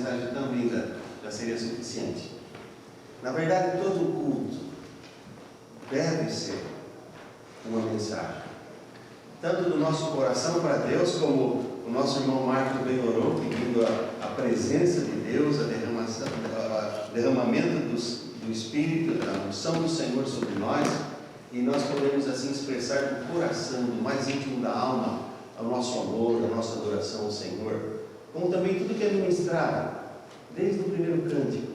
mensagem tão linda já seria suficiente. Na verdade, todo culto deve ser uma mensagem, tanto do nosso coração para Deus, como o nosso irmão Marcos bem orou, pedindo a presença de Deus, o derramamento do Espírito, a unção do Senhor sobre nós, e nós podemos assim expressar do coração, do mais íntimo da alma, o nosso amor, a nossa adoração ao Senhor, como também tudo que é ministrado, desde o primeiro cântico,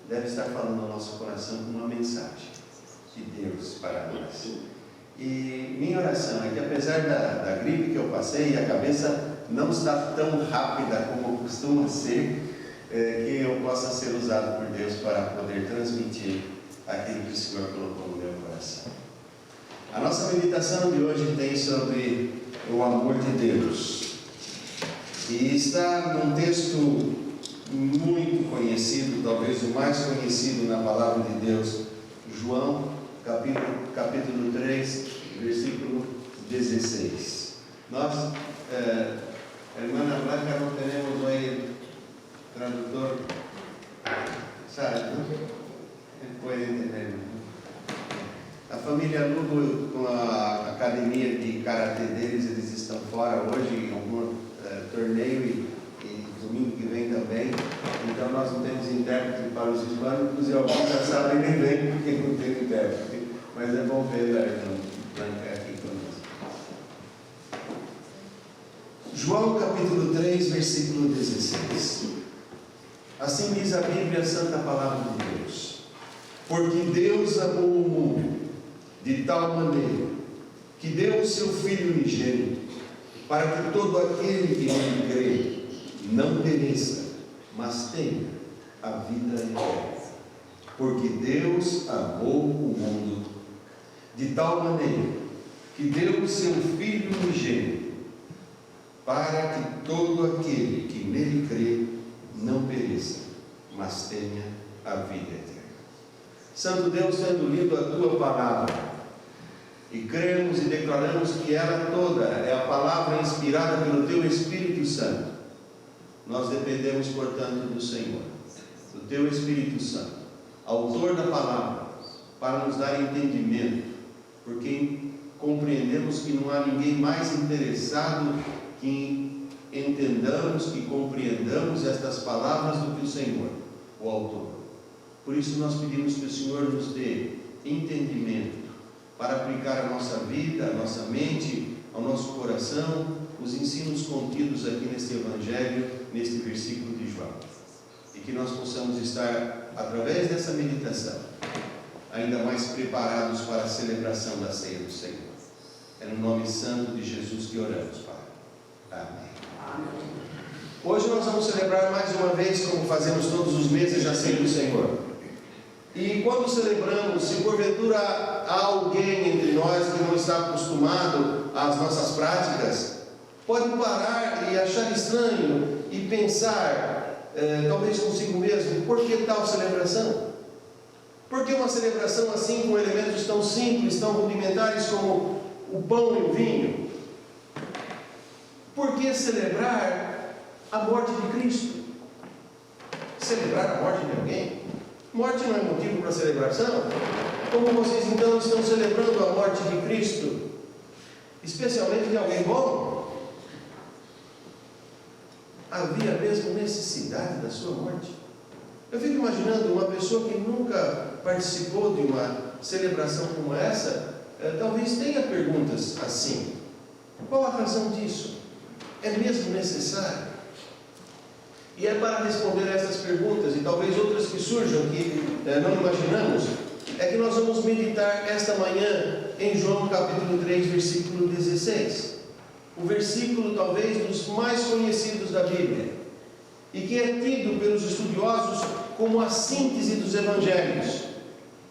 deve estar falando ao nosso coração uma mensagem de Deus para nós. E minha oração é que, apesar da gripe que eu passei, a cabeça não está tão rápida como costuma ser, que eu possa ser usado por Deus para poder transmitir aquilo que o Senhor colocou no meu coração. A nossa meditação de hoje tem sobre o amor de Deus, e está num texto muito conhecido, talvez o mais conhecido na palavra de Deus, João, capítulo 3, versículo 16. Nós, hermana Blanca, não temos hoje tradutor, sabe? Pode entender. A família Lugo, com a academia de karatê deles, eles estão fora hoje em algum torneio e domingo que vem também. Então nós não temos intérprete para os hispânicos e alguns já sabem nem bem porque não tem intérprete. Mas é bom ver a irmã Blanca aqui conosco. João capítulo 3, versículo 16. Assim diz a Bíblia, a Santa Palavra de Deus: porque Deus amou o mundo de tal maneira que deu o seu Filho unigênito, para que todo aquele que nele crê não pereça, mas tenha a vida eterna. Porque Deus amou o mundo de tal maneira que deu o seu Filho unigênito, para que todo aquele que nele crê não pereça, mas tenha a vida eterna. Santo Deus, tendo lido a Tua palavra, e cremos e declaramos que ela toda é a palavra inspirada pelo Teu Espírito Santo, nós dependemos, portanto, do Senhor, do Teu Espírito Santo, autor da palavra, para nos dar entendimento, porque compreendemos que não há ninguém mais interessado que entendamos, que compreendamos estas palavras do que o Senhor, o autor. Por isso nós pedimos que o Senhor nos dê entendimento para aplicar à nossa vida, à nossa mente, ao nosso coração, os ensinos contidos aqui neste Evangelho, neste versículo de João. E que nós possamos estar, através dessa meditação, ainda mais preparados para a celebração da ceia do Senhor. É no nome santo de Jesus que oramos, Pai. Amém. Hoje nós vamos celebrar mais uma vez, como fazemos todos os meses, a ceia do Senhor. E quando celebramos, se porventura há alguém entre nós que não está acostumado às nossas práticas, pode parar e achar estranho e pensar, talvez consigo mesmo, por que tal celebração? Por que uma celebração assim, com elementos tão simples, tão rudimentares como o pão e o vinho? Por que celebrar a morte de Cristo? Celebrar a morte de alguém? Morte não é motivo para celebração? Como vocês então estão celebrando a morte de Cristo? Especialmente de alguém bom? Havia mesmo necessidade da sua morte? Eu fico imaginando uma pessoa que nunca participou de uma celebração como essa, talvez tenha perguntas assim: qual a razão disso? É mesmo necessário? E é para responder a essas perguntas, e talvez outras que surjam que não imaginamos, é que nós vamos meditar esta manhã em João capítulo 3, versículo 16. O versículo talvez dos mais conhecidos da Bíblia, e que é tido pelos estudiosos como a síntese dos evangelhos,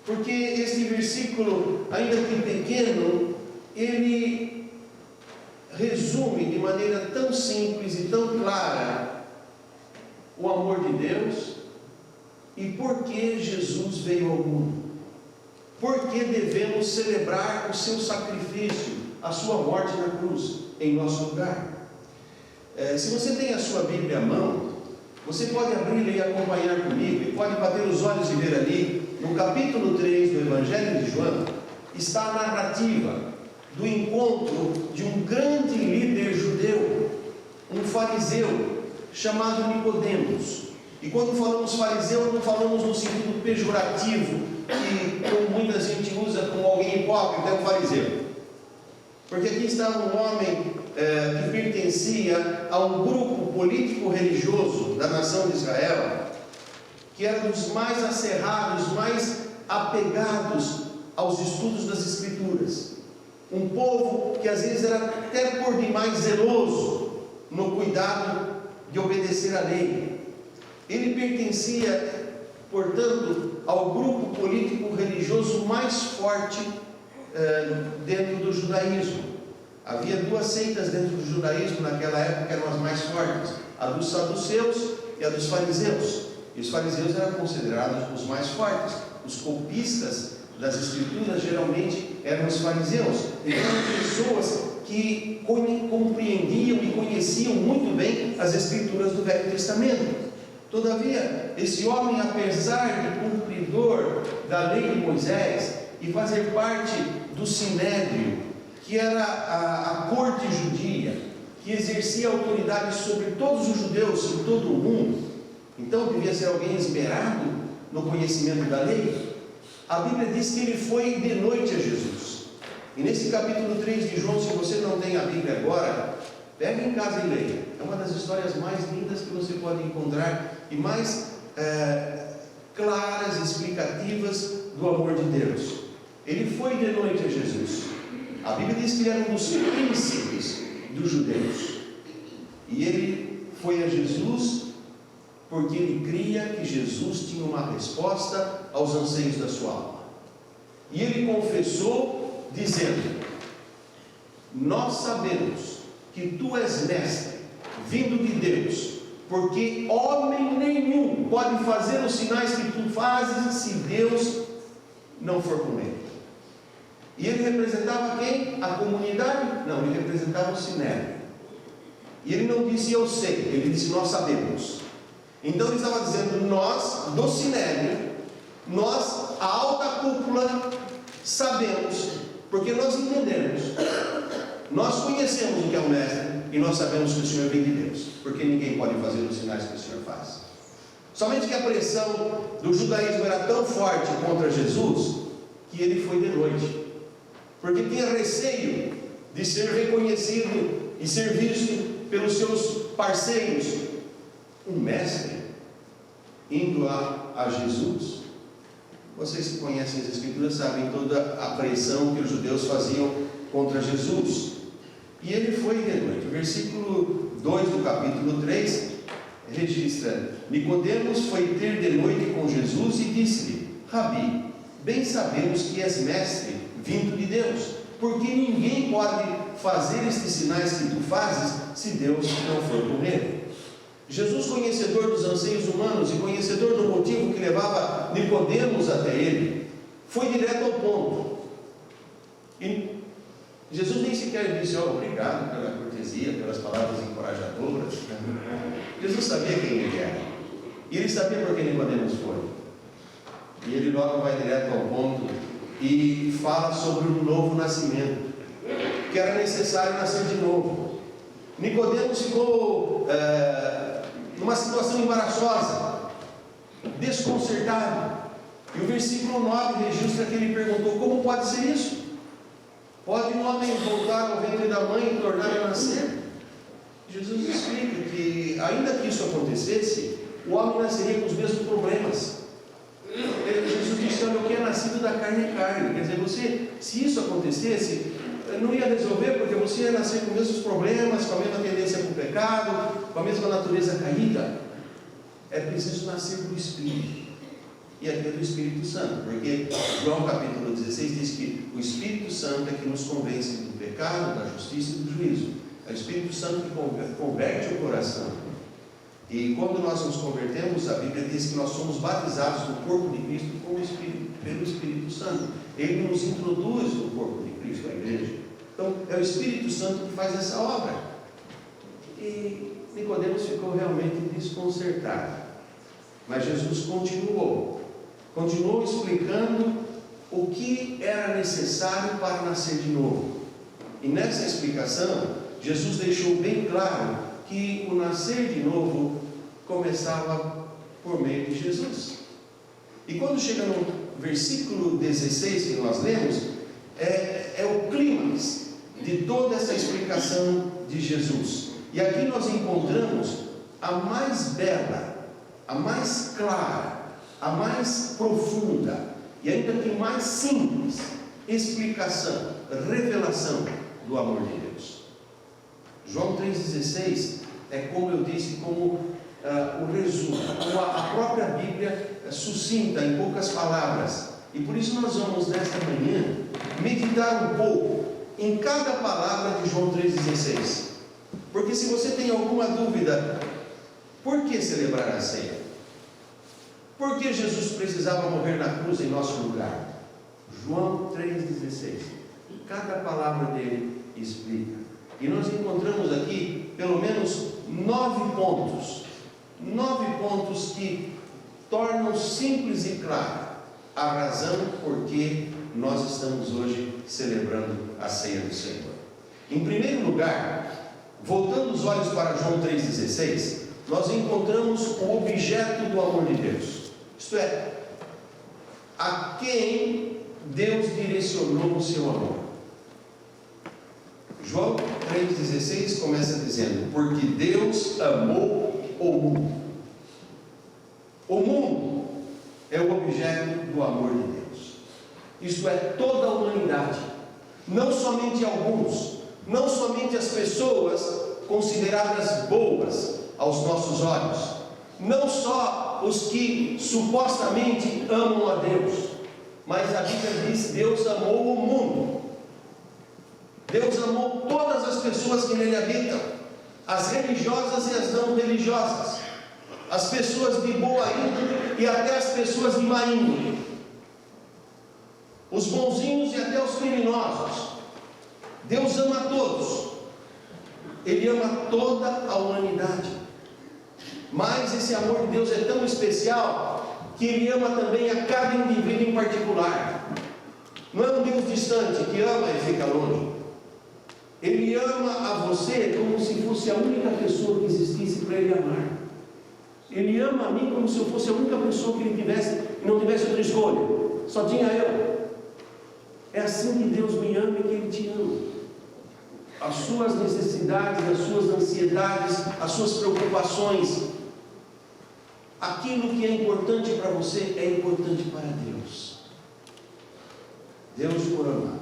porque este versículo, ainda que pequeno, ele resume de maneira tão simples e tão clara o amor de Deus e por que Jesus veio ao mundo, por que devemos celebrar o seu sacrifício, a sua morte na cruz em nosso lugar. Se você tem a sua Bíblia à mão, Você pode abrir e acompanhar comigo, e pode bater os olhos e ver ali, no capítulo 3 do Evangelho de João, está a narrativa do encontro de um grande líder judeu, um fariseu, chamado Nicodemos. E quando falamos fariseu, não falamos no sentido pejorativo, que como muita gente usa como alguém hipócrita, é um fariseu. Porque aqui estava um homem que pertencia a um grupo político-religioso da nação de Israel, que era dos mais acerrados, mais apegados aos estudos das Escrituras. Um povo que às vezes era até por demais zeloso no cuidado de obedecer à lei. Ele pertencia, portanto, ao grupo político-religioso mais forte dentro do judaísmo. Havia duas seitas dentro do judaísmo naquela época que eram as mais fortes, a dos saduceus e a dos fariseus. E os fariseus eram considerados os mais fortes. Os copistas das Escrituras geralmente eram os fariseus. Então eram pessoas que compreendiam e conheciam muito bem as Escrituras do Velho Testamento. Todavia, esse homem, apesar de cumpridor da lei de Moisés e fazer parte do Sinédrio, que era a corte judia, que exercia autoridade sobre todos os judeus em todo o mundo, então devia ser alguém esmerado no conhecimento da lei. A Bíblia diz que ele foi de noite a Jesus. E nesse capítulo 3 de João, se você não tem a Bíblia agora, pegue em casa e leia. É uma das histórias mais lindas que você pode encontrar e mais claras, explicativas do amor de Deus. Ele foi de noite a Jesus. A Bíblia diz que ele era um dos príncipes dos judeus. E ele foi a Jesus porque ele cria que Jesus tinha uma resposta aos anseios da sua alma. E ele confessou, dizendo: nós sabemos que tu és mestre, vindo de Deus, porque homem nenhum pode fazer os sinais que tu fazes se Deus não for com ele. E ele representava quem? A comunidade? Não, ele representava o Sinédrio. E ele não disse eu sei, ele disse nós sabemos. Então ele estava dizendo nós, do Sinédrio, nós, a alta cúpula, sabemos, porque nós entendemos, nós conhecemos o que é o mestre, e nós sabemos que o Senhor vem de Deus, porque ninguém pode fazer os sinais que o Senhor faz. Somente que a pressão do judaísmo era tão forte contra Jesus, que ele foi de noite, porque tinha receio de ser reconhecido e ser visto pelos seus parceiros. Um mestre indo a Jesus. Vocês que conhecem as Escrituras sabem toda a pressão que os judeus faziam contra Jesus. E ele foi de noite. O versículo 2 do capítulo 3 registra: Nicodemos foi ter de noite com Jesus e disse-lhe: Rabi, bem sabemos que és mestre, vindo de Deus, porque ninguém pode fazer estes sinais que tu fazes, se Deus não for com ele. Jesus, conhecedor dos anseios humanos e conhecedor do motivo que levava Nicodemos até ele, foi direto ao ponto. E Jesus nem sequer disse: obrigado pela cortesia, pelas palavras encorajadoras. Jesus sabia quem ele era, e ele sabia por que Nicodemos foi. E ele logo vai direto ao ponto e fala sobre um novo nascimento, que era necessário nascer de novo. Nicodemos ficou numa situação embaraçosa, desconcertado. E o versículo 9 registra que ele perguntou: como pode ser isso? Pode um homem voltar ao ventre da mãe e tornar a nascer? Jesus explica que, ainda que isso acontecesse, o homem nasceria com os mesmos problemas. Jesus disse: olha, o que é nascido da carne é carne. Quer dizer, se isso acontecesse, não ia resolver, porque você ia nascer com os mesmos problemas, com a mesma tendência para o pecado, com a mesma natureza caída. É preciso nascer do Espírito. E aqui é do Espírito Santo, porque João capítulo 16 diz que o Espírito Santo é que nos convence do pecado, da justiça e do juízo. É o Espírito Santo que converte o coração. E quando nós nos convertemos, a Bíblia diz que nós somos batizados no corpo de Cristo pelo Espírito Santo. Ele nos introduz no corpo de Cristo, a igreja. Então é o Espírito Santo que faz essa obra. E Nicodemos ficou realmente desconcertado. Mas Jesus continuou explicando o que era necessário para nascer de novo. E nessa explicação, Jesus deixou bem claro que o nascer de novo começava por meio de Jesus. E quando chega no versículo 16 que nós lemos, é o clímax de toda essa explicação de Jesus. E aqui nós encontramos a mais bela, a mais clara, a mais profunda e ainda que mais simples explicação, revelação do amor de Deus. João 3,16 é, como eu disse, como o resumo, como a própria Bíblia sucinta em poucas palavras. E por isso nós vamos nesta manhã meditar um pouco em cada palavra de João 3,16. Porque se você tem alguma dúvida, por que celebrar a ceia? Por que Jesus precisava morrer na cruz em nosso lugar? João 3,16. Cada palavra dele explica. E nós encontramos aqui pelo menos 9 pontos. 9 pontos que tornam simples e clara a razão por que nós estamos hoje celebrando a ceia do Senhor. Em primeiro lugar, voltando os olhos para João 3,16, nós encontramos o objeto do amor de Deus. Isto é, a quem Deus direcionou o seu amor. João 3,16 começa dizendo: porque Deus amou o mundo. O mundo é o objeto do amor de Deus. Isto é, toda a humanidade, não somente alguns, não somente as pessoas consideradas boas aos nossos olhos, não só os que supostamente amam a Deus, mas a Bíblia diz: Deus amou o mundo. Deus amou todas as pessoas que nele habitam, as religiosas e as não religiosas, as pessoas de boa índole e até as pessoas de má índole, os bonzinhos e até os criminosos. Deus ama a todos, Ele ama toda a humanidade. Mas esse amor de Deus é tão especial que Ele ama também a cada indivíduo em particular. Não é um Deus distante que ama e fica longe. Ele ama a você como se fosse a única pessoa que existisse para Ele amar. Ele ama a mim como se eu fosse a única pessoa que Ele tivesse e não tivesse outra escolha. Só tinha eu. É assim que Deus me ama e que Ele te ama. As suas necessidades, as suas ansiedades, as suas preocupações, aquilo que é importante para você é importante para Deus. Deus por amar.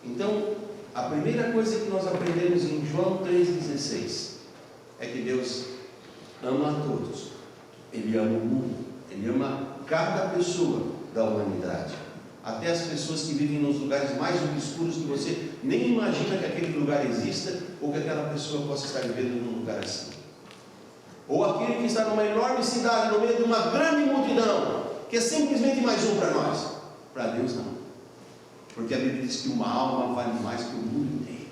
Então, a primeira coisa que nós aprendemos em João 3,16 é que Deus ama a todos. Ele ama o mundo. Ele ama cada pessoa da humanidade. Até as pessoas que vivem nos lugares mais obscuros, que você nem imagina que aquele lugar exista, ou que aquela pessoa possa estar vivendo num lugar assim. Ou aquele que está numa enorme cidade, no meio de uma grande multidão, que é simplesmente mais um para nós. Para Deus não. Porque a Bíblia diz que uma alma vale mais que o mundo inteiro.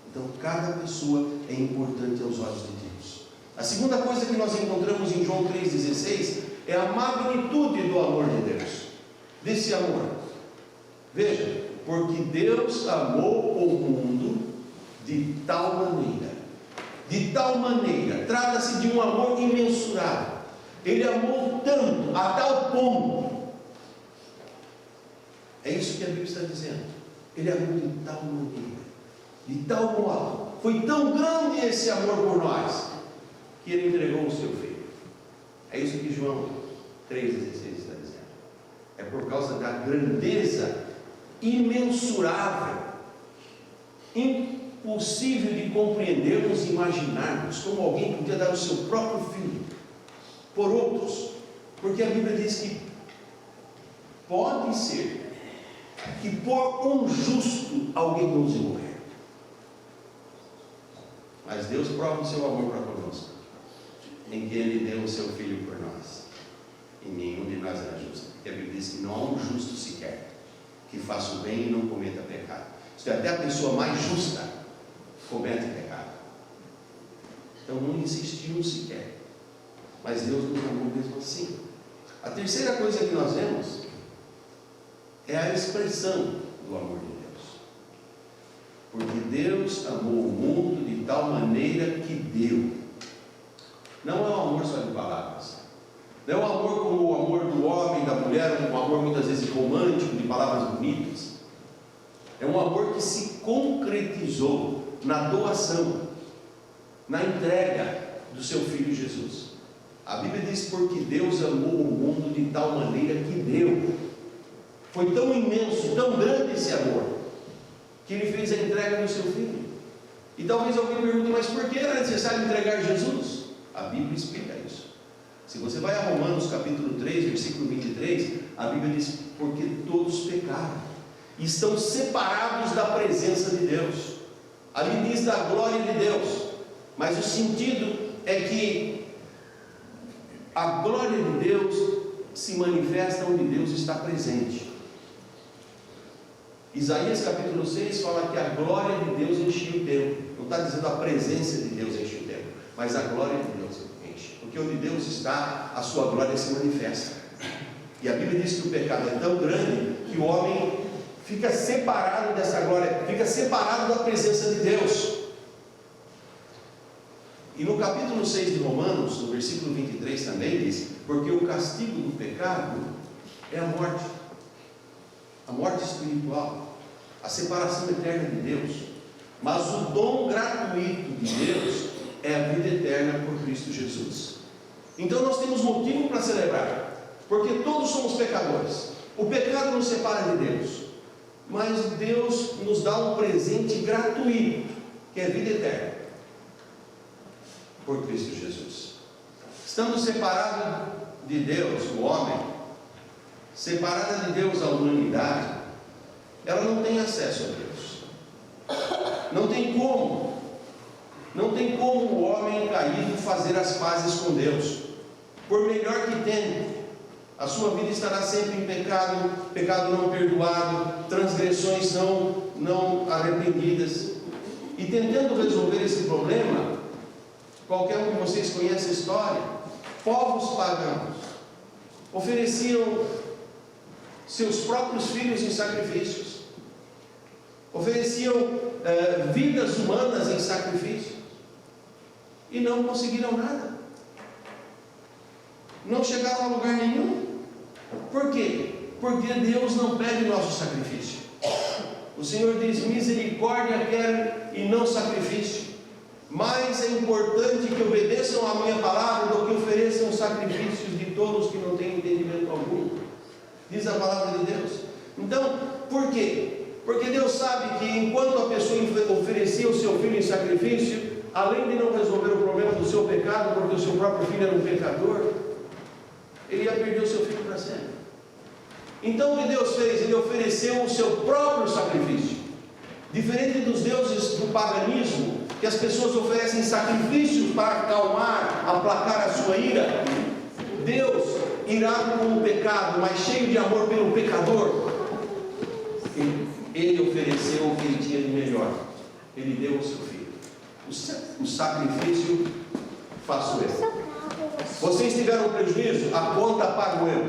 Então cada pessoa é importante aos olhos de Deus. A segunda coisa que nós encontramos em João 3,16 é a magnitude do amor de Deus. Desse amor. Veja, porque Deus amou o mundo de tal maneira, trata-se de um amor imensurável. Ele amou tanto, a tal ponto. É isso que a Bíblia está dizendo. Ele amou de tal maneira, de tal modo, foi tão grande esse amor por nós, que Ele entregou o seu Filho. É isso que João 3,16 está dizendo. É por causa da grandeza imensurável, impossível de compreendermos e imaginarmos, como alguém podia dar o seu próprio Filho por outros, porque a Bíblia diz que pode ser que por um justo alguém ouse morrer, mas Deus prova o seu amor para conosco, em que Ele deu o seu Filho por nós, e nenhum de nós era justo, porque a Bíblia diz que não há um justo sequer, que faça o bem e não cometa pecado. Isto é, até a pessoa mais justa comete pecado. Então não insistiu sequer. Mas Deus nos amou mesmo assim. A terceira coisa que nós vemos é a expressão do amor de Deus. Porque Deus amou o mundo de tal maneira que deu. Não é um amor só de palavras. Não é um amor como o amor do homem, da mulher, um amor muitas vezes romântico, de palavras bonitas. É um amor que se concretizou na doação, na entrega do seu Filho Jesus. A Bíblia diz: porque Deus amou o mundo de tal maneira que deu. Foi tão imenso, tão grande esse amor, que Ele fez a entrega do seu Filho. E talvez alguém pergunte: mas por que era necessário entregar Jesus? A Bíblia explica isso. Se você vai a Romanos capítulo 3, versículo 23, a Bíblia diz: porque todos pecaram, estão separados da presença de Deus. Ali diz da glória de Deus, mas o sentido é que a glória de Deus se manifesta onde Deus está presente. Isaías capítulo 6 fala que a glória de Deus enchia o templo. Não está dizendo a presença de Deus enche o templo, mas a glória de Deus enche. Porque onde Deus está, a sua glória se manifesta. E a Bíblia diz que o pecado é tão grande que o homem fica separado dessa glória, fica separado da presença de Deus. E no capítulo 6 de Romanos, no versículo 23 também diz: porque o castigo do pecado é a morte espiritual, a separação eterna de Deus. Mas o dom gratuito de Deus é a vida eterna por Cristo Jesus. Então nós temos motivo para celebrar, porque todos somos pecadores. O pecado nos separa de Deus, mas Deus nos dá um presente gratuito, que é a vida eterna por Cristo Jesus. Estando separado de Deus, o homem, separada de Deus a humanidade, ela não tem acesso a Deus. Não tem como o homem caído fazer as pazes com Deus. Por melhor que tenha, a sua vida estará sempre em pecado, pecado não perdoado, transgressões não arrependidas. E tentando resolver esse problema, qualquer um de vocês conhece a história, povos pagãos ofereciam seus próprios filhos em sacrifícios, ofereciam vidas humanas em sacrifício, e não conseguiram nada, não chegaram a lugar nenhum. Por quê? Porque Deus não pede nosso sacrifício. O Senhor diz: misericórdia quero e não sacrifício. Mais é importante que obedeçam a minha palavra do que ofereçam sacrifícios de todos que não têm entendimento algum, diz a palavra de Deus. Então, por quê? Porque Deus sabe que enquanto a pessoa oferecia o seu filho em sacrifício, além de não resolver o problema do seu pecado, porque o seu próprio filho era um pecador, ele ia perder o seu filho para sempre. Então o que Deus fez? Ele ofereceu o seu próprio sacrifício. Diferente dos deuses do paganismo, que as pessoas oferecem sacrifícios para acalmar, aplacar a sua ira, Deus, irado com o pecado, mas cheio de amor pelo pecador, Ele ofereceu o que Ele tinha de melhor. Ele deu o seu filho. O sacrifício faço eu. Vocês tiveram prejuízo? A conta pago eu,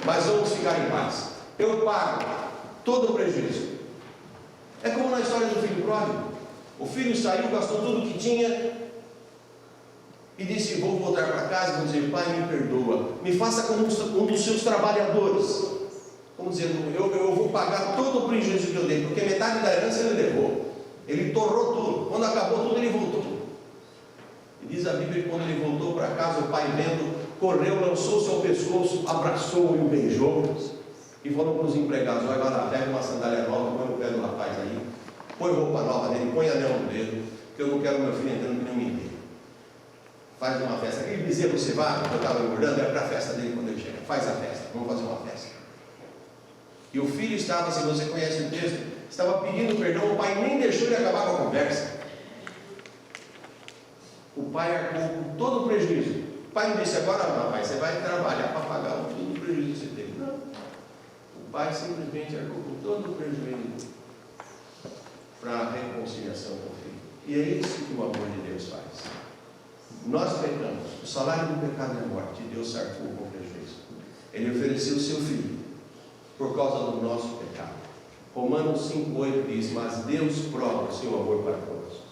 mas vamos ficar em paz. Eu pago todo o prejuízo. É como na história do filho pródigo. O filho saiu, gastou tudo que tinha e disse: vou voltar para casa e vou dizer: pai, me perdoa, me faça como um dos seus trabalhadores. Vamos dizer, eu vou pagar todo o prejuízo que eu dei, porque metade da herança ele levou, ele torrou tudo. Quando acabou tudo, ele voltou. E diz a Bíblia que quando ele voltou para casa, o pai vendo, correu, lançou-se ao pescoço, abraçou e o beijou e falou para os empregados: vai lá, pega uma sandália nova, põe no pé do rapaz aí, põe roupa nova nele, põe anel no dedo, que eu não quero meu filho entrando que não me entende. Faz uma festa. Aquele bezerro cevado que eu estava engordando era para a festa dele quando ele chega. Faz a festa, vamos fazer uma festa. E o filho estava, se você conhece o texto, estava pedindo perdão, o pai nem deixou ele acabar com a conversa. O pai arcou com todo o prejuízo. O pai não disse: agora rapaz, você vai trabalhar para pagar todo o prejuízo que você teve. Não. O pai simplesmente arcou com todo o prejuízo para a reconciliação com o filho. E é isso que o amor de Deus faz. Nós pecamos, o salário do pecado é a morte, e Deus sarcou com prejuízo. Ele ofereceu o seu Filho por causa do nosso pecado. Romanos 5,8 diz: mas Deus prova o seu amor para conosco,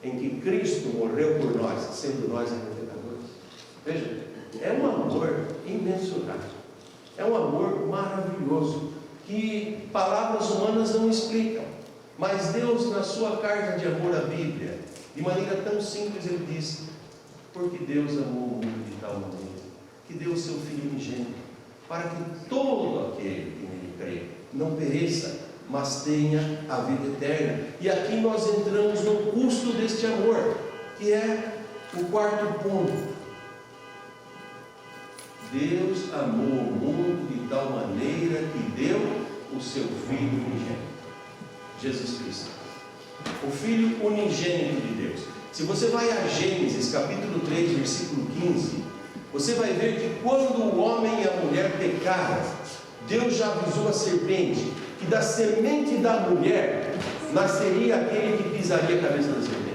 em que Cristo morreu por nós, sendo nós ainda pecadores. Veja, é um amor imensurável, é um amor maravilhoso, que palavras humanas não explicam. Mas Deus, na sua carta de amor à Bíblia, de maneira tão simples, Ele diz: porque Deus amou o mundo de tal maneira, que deu o seu Filho unigênito, para que todo aquele que nele crê não pereça, mas tenha a vida eterna. E aqui nós entramos no custo deste amor, que é o quarto ponto. Deus amou o mundo de tal maneira que deu o seu Filho unigênito, Jesus Cristo, o Filho unigênito de Deus. Se você vai a Gênesis capítulo 3, versículo 15, você vai ver que quando o homem e a mulher pecaram, Deus já avisou a serpente que da semente da mulher nasceria aquele que pisaria a cabeça da serpente.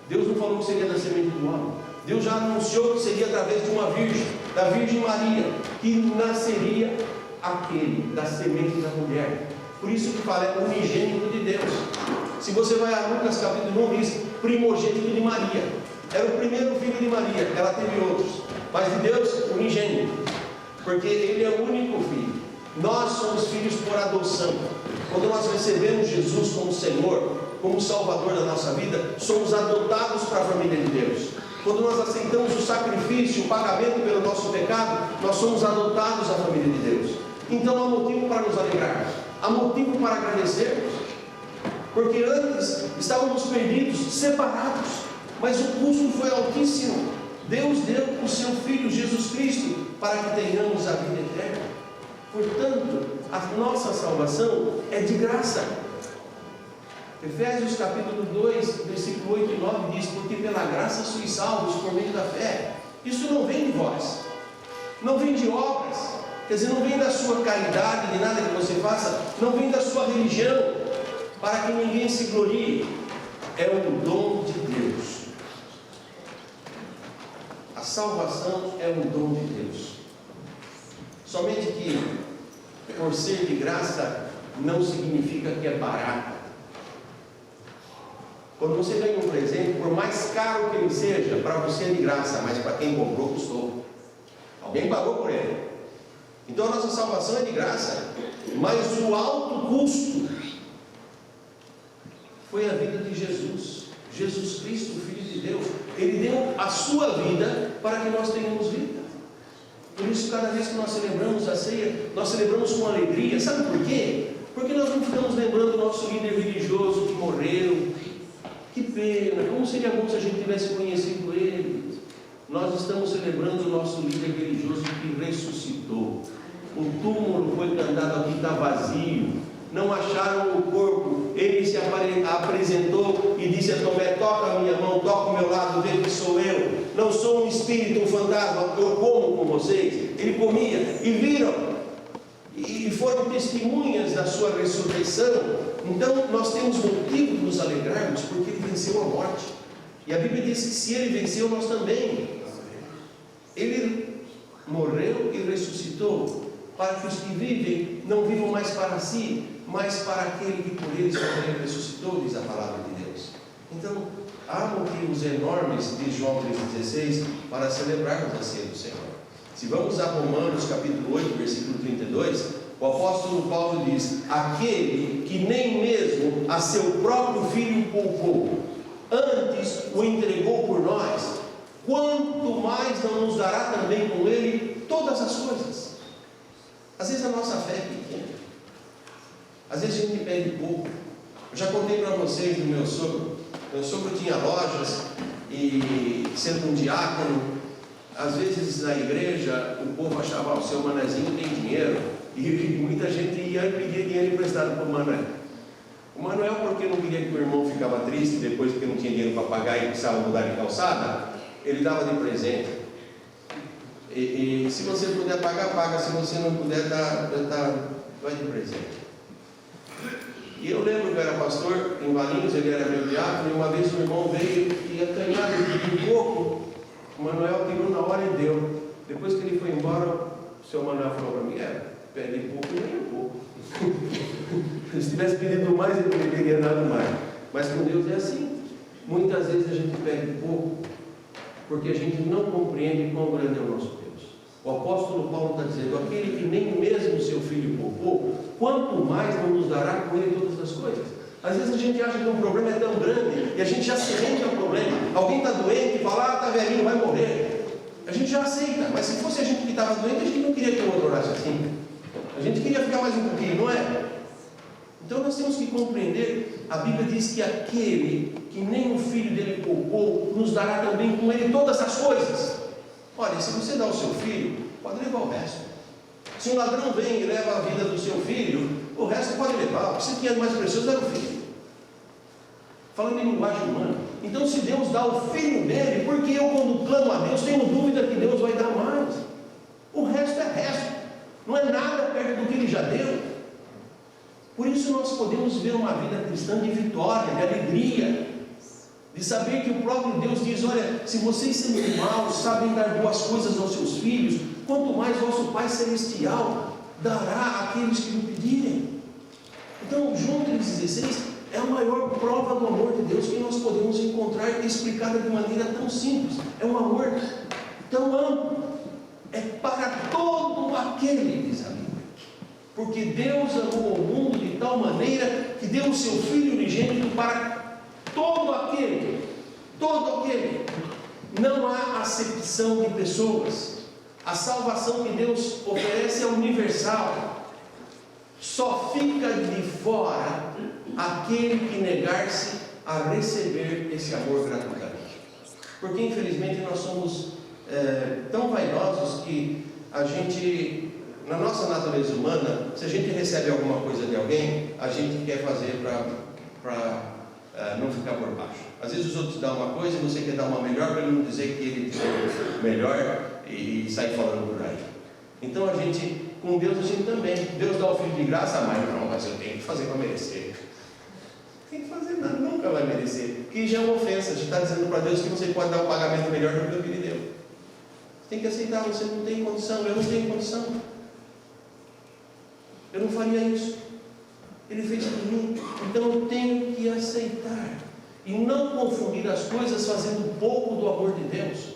Deus não falou que seria da semente do homem. Deus já anunciou que seria através de uma virgem, da Virgem Maria, que nasceria aquele da semente da mulher. Por isso que fala é unigênito de Deus. Se você vai a Lucas capítulo 1, diz primogênito de Maria. Era o primeiro filho de Maria, ela teve outros, mas de Deus, unigênito, porque Ele é o único filho. Nós somos filhos por adoção. Quando nós recebemos Jesus como Senhor, como Salvador da nossa vida, somos adotados para a família de Deus. Quando nós aceitamos o sacrifício, o pagamento pelo nosso pecado, nós somos adotados à família de Deus. Então há motivo para nos alegrarmos, há motivo para agradecermos, porque antes estávamos perdidos, separados, mas o custo foi altíssimo. Deus deu o seu Filho Jesus Cristo para que tenhamos a vida eterna. Portanto, a nossa salvação é de graça. Efésios capítulo 2, versículo 8 e 9 diz: porque pela graça sois salvos por meio da fé. Isso não vem de vós, não vem de obras, quer dizer, não vem da sua caridade, de nada que você faça, não vem da sua religião, para que ninguém se glorie. É um dom de Deus. A salvação é um dom de Deus. Somente que, por ser de graça, não significa que é barata. Quando você ganha um presente, por mais caro que ele seja, para você é de graça, mas para quem comprou, custou. Alguém pagou por ele. Então a nossa salvação é de graça, mas o alto custo foi a vida de Jesus. Jesus Cristo, o Filho de Deus. Ele deu a sua vida para que nós tenhamos vida. Por isso, cada vez que nós celebramos a ceia, nós celebramos com alegria. Sabe por quê? Porque nós não ficamos lembrando do nosso líder religioso que morreu. Que pena, como seria bom se a gente tivesse conhecido ele. Nós estamos celebrando o nosso líder religioso que ressuscitou. O túmulo foi cantado aqui, está vazio. Não acharam o corpo. Ele se apresentou e disse a Tomé: toca a minha mão, toca o meu lado, vê que sou eu. Não sou um espírito, um fantasma, eu como com vocês. Ele comia e viram. E foram testemunhas da sua ressurreição. Então nós temos motivo de nos alegrarmos, porque ele venceu a morte. E a Bíblia diz que se ele venceu, nós também. Ele morreu e ressuscitou, para que os que vivem não vivam mais para si, mas para aquele que por eles também ressuscitou, diz a palavra de Deus. Então há motivos enormes, diz João 3,16, para celebrarmos a ceia do Senhor. Se vamos a Romanos capítulo 8, versículo 32, o apóstolo Paulo diz: aquele que nem mesmo a seu próprio filho poupou, antes o entregou por nós, quanto mais não nos dará também com ele todas as coisas? Às vezes a nossa fé é pequena, às vezes a gente pede pouco. Eu já contei para vocês do meu sogro. Meu sogro tinha lojas e, sendo um diácono, às vezes na igreja o povo achava: o seu Manezinho tem dinheiro, e muita gente ia pedir dinheiro emprestado para o Manuel. O Manuel, porque não queria que o irmão ficava triste depois porque não tinha dinheiro para pagar e precisava mudar de calçada, ele dava de presente. E se você puder pagar, paga. Se você não puder, vai de presente. E eu lembro que eu era pastor em Valinhos, ele era meu diácono, e uma vez um irmão veio e acanhado de pouco, o Manuel tirou na hora e deu. Depois que ele foi embora, o seu Manuel falou para mim, pede pouco e nem pouco. Se tivesse pedido mais, ele não teria dado mais. Mas com Deus é assim. Muitas vezes a gente pede pouco, porque a gente não compreende quão grande é o nosso Deus. O apóstolo Paulo está dizendo, aquele que nem mesmo seu filho poupou, quanto mais não nos dará com ele todas as coisas. Às vezes a gente acha que um problema é tão grande, e a gente já se rende ao problema. Alguém está doente e fala, está velhinho, vai morrer. A gente já aceita, mas se fosse a gente que estava doente, a gente não queria que o outro orasse assim. A gente queria ficar mais um pouquinho, não é? Então nós temos que compreender, a Bíblia diz que aquele que nem o filho dele poupou, nos dará também com ele todas as coisas. Olha, se você dá o seu filho, pode levar o resto. Se um ladrão vem e leva a vida do seu filho, o resto pode levar. O que você tinha de mais precioso era o filho. Falando em linguagem humana. Então, se Deus dá o filho dele, porque eu, quando clamo a Deus, tenho dúvida que Deus vai dar mais. O resto é resto. Não é nada perto do que ele já deu. Por isso nós podemos ver uma vida cristã de vitória, de alegria, de saber que o próprio Deus diz, olha, se vocês sendo maus sabem dar boas coisas aos seus filhos, quanto mais vosso Pai Celestial dará àqueles que lhe pedirem. Então, João 3,16 é a maior prova do amor de Deus que nós podemos encontrar explicada de maneira tão simples. É um amor tão amplo. É para todo aquele, diz a Bíblia. Porque Deus amou o mundo de tal maneira que deu o seu Filho unigênito para todo aquele. Não há acepção de pessoas. A salvação que Deus oferece é universal. Só fica de fora aquele que negar-se a receber esse amor gratuitamente. Porque infelizmente nós somos tão vaidosos que a gente, na nossa natureza humana, se a gente recebe alguma coisa de alguém, a gente quer fazer para não ficar por baixo. Às vezes os outros dão uma coisa e você quer dar uma melhor para ele não dizer que ele deu melhor e sair falando por aí. Então a gente, com Deus a gente também, Deus dá o filho de graça, mas eu tenho que fazer para merecer. Não tem que fazer nada, nunca vai merecer, porque já é uma ofensa. A gente está dizendo para Deus que você pode dar um pagamento melhor do que o que ele deu. Você tem que aceitar, você não tem condição, eu não tenho condição. Eu não faria isso. Ele fez por mim, então eu tenho que aceitar e não confundir as coisas fazendo pouco do amor de Deus.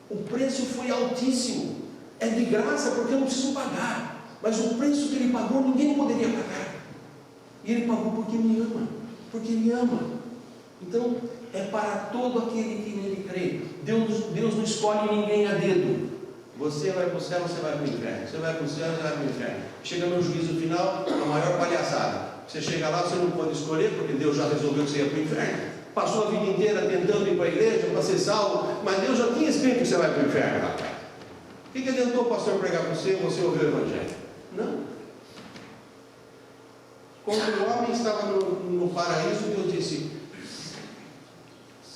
O preço foi altíssimo, é de graça porque eu não preciso pagar, mas o preço que ele pagou ninguém poderia pagar, e ele pagou porque me ama, porque ele ama. Então é para todo aquele que nele crê. Deus não escolhe ninguém a dedo. Você vai para o céu, você vai para o inferno. Você vai para o céu, você vai para o inferno. Chega no juízo final, a maior palhaçada. Você chega lá, você não pode escolher, porque Deus já resolveu que você ia para o inferno. Passou a vida inteira tentando ir para a igreja, para ser salvo, mas Deus já tinha escrito que você vai para o inferno, rapaz. O que adiantou o pastor pregar para você ou você ouvir o Evangelho? Não. Quando o homem estava no paraíso, Deus disse,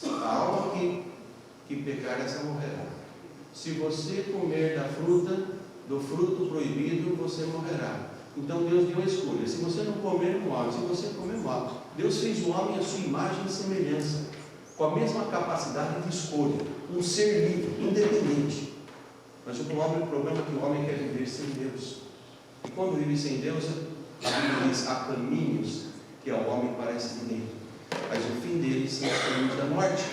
a alma que pecar, essa morrerá. Se você comer do fruto proibido, você morrerá. Então Deus deu a escolha, se você não comer, morre. Se você comer, morre. Deus fez o homem à sua imagem e semelhança, com a mesma capacidade de escolha, um ser livre, independente. Mas o problema é que o homem quer viver sem Deus. E quando vive sem Deus, a Bíblia diz, há caminhos que ao homem parece direito, mas o fim deles são os caminhos da morte.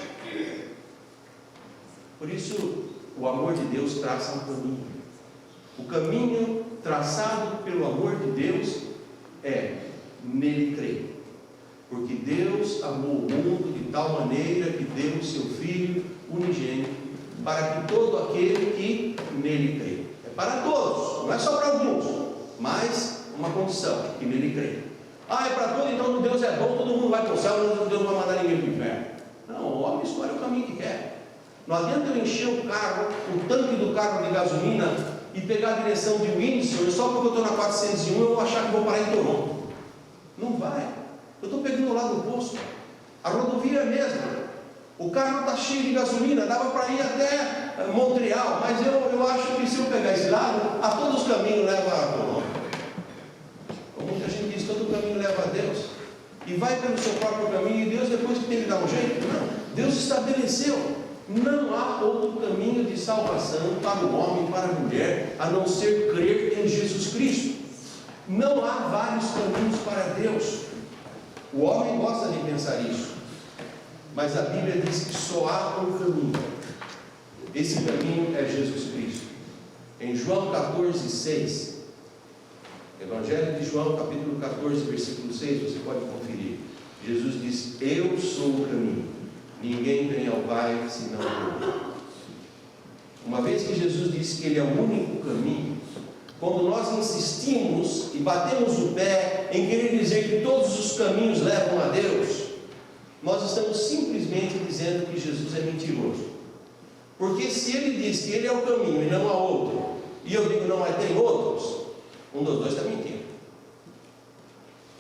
Por isso, o amor de Deus traça um caminho. O caminho traçado pelo amor de Deus é nele crer. Porque Deus amou o mundo de tal maneira que deu o seu Filho unigênito para que todo aquele que nele crê. É para todos, não é só para alguns, mas uma condição, que nele crê. É para todos, então Deus é bom, todo mundo vai para o céu, Deus não vai mandar ninguém para o inferno. Não, o homem escolhe o caminho que quer. Não adianta eu encher o tanque do carro de gasolina e pegar a direção de Windsor, só porque eu estou na 401 eu vou achar que vou parar em Toronto. Não vai. Eu estou pegando lá do posto. A rodovia é a mesma. O carro está cheio de gasolina, dava para ir até Montreal, mas eu acho que se eu pegar esse lado, a todos os caminhos leva a Toronto. Como muita gente diz, todo caminho leva a Deus. e vai pelo seu próprio caminho, e Deus depois tem que dar um jeito? Não, Deus estabeleceu. Não há outro caminho de salvação para o homem e para a mulher, a não ser crer em Jesus Cristo. Não há vários caminhos para Deus. O homem gosta de pensar isso, mas a Bíblia diz que só há um caminho. Esse caminho é Jesus Cristo. Em João 14,6, Evangelho de João, capítulo 14, versículo 6, você pode conferir. Jesus diz: eu sou o caminho, ninguém vem ao Pai senão por mim. Uma vez que Jesus disse que Ele é o único caminho, quando nós insistimos e batemos o pé em querer dizer que todos os caminhos levam a Deus, nós estamos simplesmente dizendo que Jesus é mentiroso. Porque se Ele diz que Ele é o caminho e não há outro, e eu digo não, mas tem outros, um dos dois está mentindo.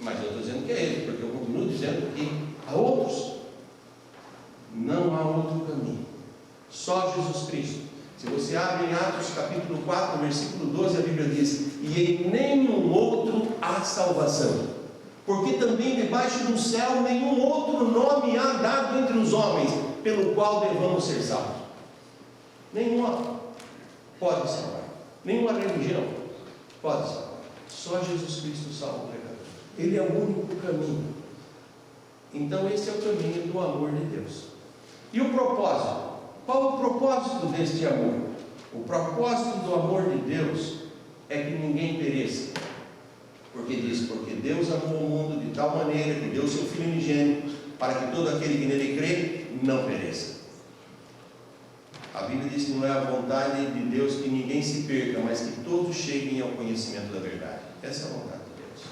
Mas eu estou dizendo que é Ele, porque eu continuo dizendo que há outros. Não há outro caminho, só Jesus Cristo. Se você abre em Atos capítulo 4, versículo 12, a Bíblia diz: e em nenhum outro há salvação, porque também debaixo do céu nenhum outro nome há dado entre os homens, pelo qual devamos ser salvos. Nenhuma pode salvar, nenhuma religião pode salvar, só Jesus Cristo salva o pecador. Ele é o único caminho. Então esse é o caminho do amor de Deus. E o propósito? Qual o propósito deste amor? O propósito do amor de Deus é que ninguém pereça. Porque diz: porque Deus amou o mundo de tal maneira que deu seu Filho unigênito, para que todo aquele que nele crê não pereça. A Bíblia diz que não é a vontade de Deus que ninguém se perca, mas que todos cheguem ao conhecimento da verdade. Essa é a vontade de Deus.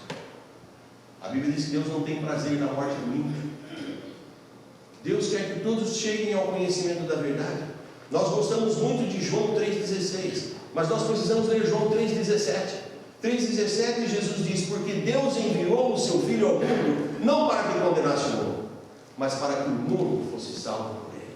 A Bíblia diz que Deus não tem prazer na morte do ímpio. Deus quer que todos cheguem ao conhecimento da verdade. Nós gostamos muito de João 3,16, mas nós precisamos ler João 3,17. 3,17, Jesus diz: porque Deus enviou o seu Filho ao mundo, não para que condenasse o mundo, mas para que o mundo fosse salvo por ele.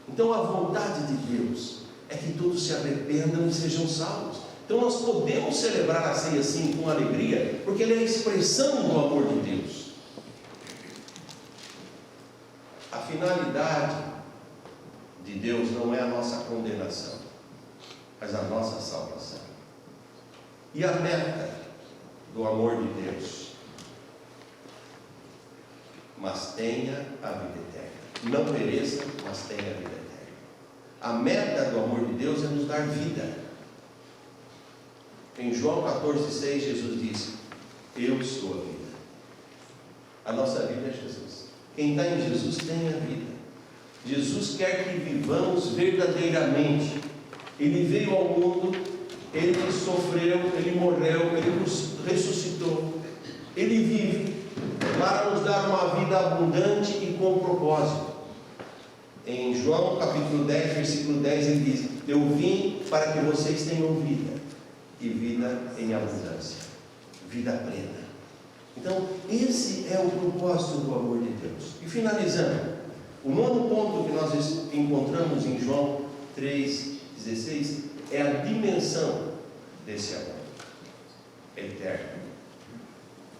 Então a vontade de Deus é que todos se arrependam e sejam salvos. Então nós podemos celebrar a ceia assim com alegria, porque ele é a expressão do amor de Deus. A finalidade de Deus não é a nossa condenação, mas a nossa salvação. E a meta do amor de Deus: mas tenha a vida eterna. Não pereça, mas tenha a vida eterna. A meta do amor de Deus é nos dar vida. Em João 14,6, Jesus diz: eu sou a vida. A nossa vida é Jesus. Quem está em Jesus tem a vida. Jesus quer que vivamos verdadeiramente. Ele veio ao mundo, Ele sofreu, Ele morreu, Ele nos ressuscitou. Ele vive para nos dar uma vida abundante e com propósito. Em João capítulo 10, versículo 10, ele diz: eu vim para que vocês tenham vida, e vida em abundância, vida plena. Então, esse é o propósito do amor de Deus. E finalizando, o nono ponto que nós encontramos em João 3,16 é a dimensão desse amor eterno.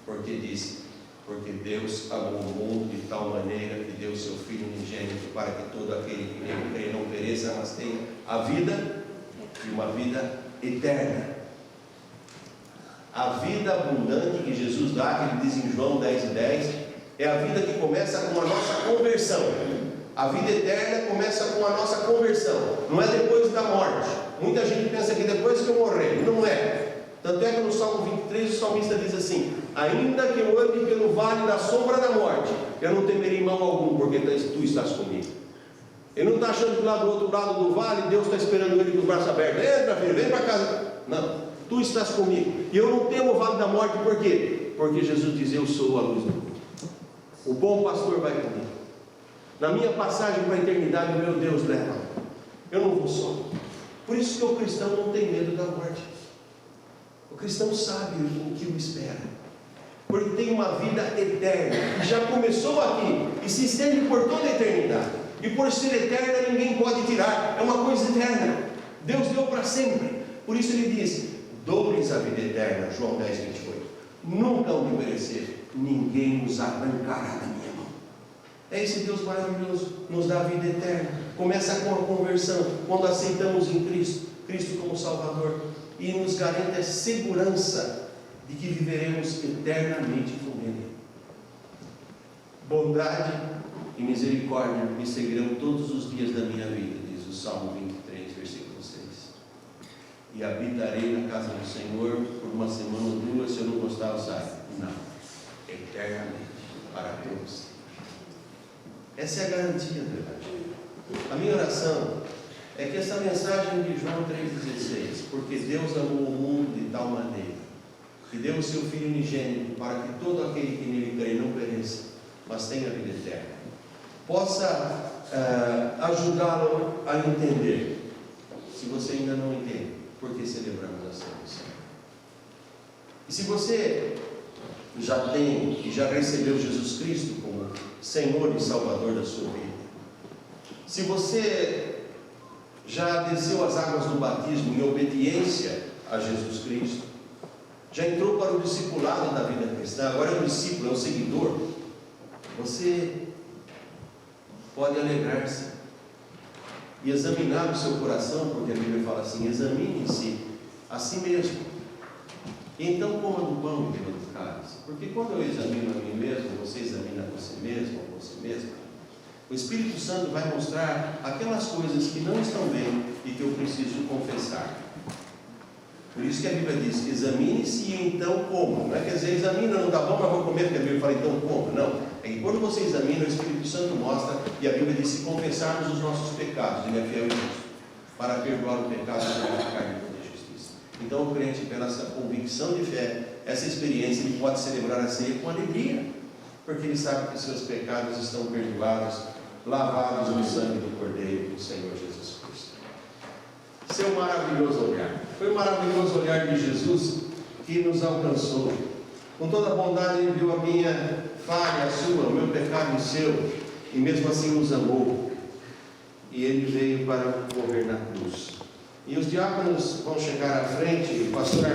Porque diz: porque Deus amou o mundo de tal maneira que deu seu Filho unigênito, para que todo aquele que nele crê não pereça, mas tenha a vida e uma vida eterna. A vida abundante que Jesus dá, que ele diz em João 10,10, é a vida que começa com a nossa conversão. A vida eterna começa com a nossa conversão, não é depois da morte. Muita gente pensa que depois que eu morrer, não é. Tanto é que no Salmo 23 o salmista diz assim: ainda que eu ande pelo vale da sombra da morte, eu não temerei mal algum, porque tu estás comigo. Ele não está achando que lá do outro lado do vale Deus está esperando ele com o braço aberto: entra filho, vem para casa. Não, tu estás comigo. E eu não temo o vale da morte, por quê? Porque Jesus diz: eu sou a luz do mundo. O bom pastor vai comigo. Na minha passagem para a eternidade, meu Deus leva. Eu não vou só. Por isso que o cristão não tem medo da morte. O cristão sabe o que o espera, porque tem uma vida eterna, que já começou aqui e se estende por toda a eternidade. E por ser eterna, ninguém pode tirar. É uma coisa eterna. Deus deu para sempre. Por isso ele diz: dou-lhes a vida eterna, João 10,28. Nunca hão de perecer, ninguém os arrancará da minha mão. É esse Deus maravilhoso, nos dá a vida eterna. Começa com a conversão, quando aceitamos em Cristo, Cristo como Salvador, e nos garante a segurança de que viveremos eternamente com Ele. Bondade e misericórdia me seguirão todos os dias da minha vida, diz o Salmo 23, versículo 6. E habitarei na casa do Senhor por uma semana ou duas, se eu não gostar eu saio. Não, eternamente, para todos. Essa é a garantia do Evangelho. A minha oração é que essa mensagem de João 3,16, porque Deus amou o mundo de tal maneira, que deu o seu Filho unigênito, para que todo aquele que nele crê não pereça, mas tenha vida eterna, possa ajudá-lo a entender. Se você ainda não entende, por que celebramos a Santa? E se você já tem e já recebeu Jesus Cristo como Senhor e Salvador da sua vida, se você já desceu as águas do batismo em obediência a Jesus Cristo, já entrou para o discipulado da vida cristã, agora é um discípulo, é um seguidor, você pode alegrar-se e examinar o seu coração, porque a Bíblia fala assim: examine-se a si mesmo, e então coma do pão e beba do cálice. Porque quando eu examino a mim mesmo, você examina a você mesmo, ou você mesma, o Espírito Santo vai mostrar aquelas coisas que não estão bem e que eu preciso confessar. Por isso que a Bíblia diz: examine-se e então coma. Não é quer dizer, examina, não está bom, mas vou comer, porque a Bíblia fala então coma. Não, é que quando você examina, o Espírito Santo mostra, e a Bíblia diz: se confessarmos os nossos pecados, Ele é fiel e justo para perdoar o pecado e purificar de toda justiça. Então o crente, pela essa convicção de fé, essa experiência, ele pode celebrar a ceia com alegria, porque ele sabe que seus pecados estão perdoados, lavados no sangue do Cordeiro do Senhor Jesus Cristo. Seu maravilhoso olhar, foi o maravilhoso olhar de Jesus que nos alcançou. Com toda a bondade Ele viu a minha falha, a sua, o meu pecado e o seu, e mesmo assim nos amou. E Ele veio para morrer na cruz. E os diáconos vão chegar à frente, e o pastor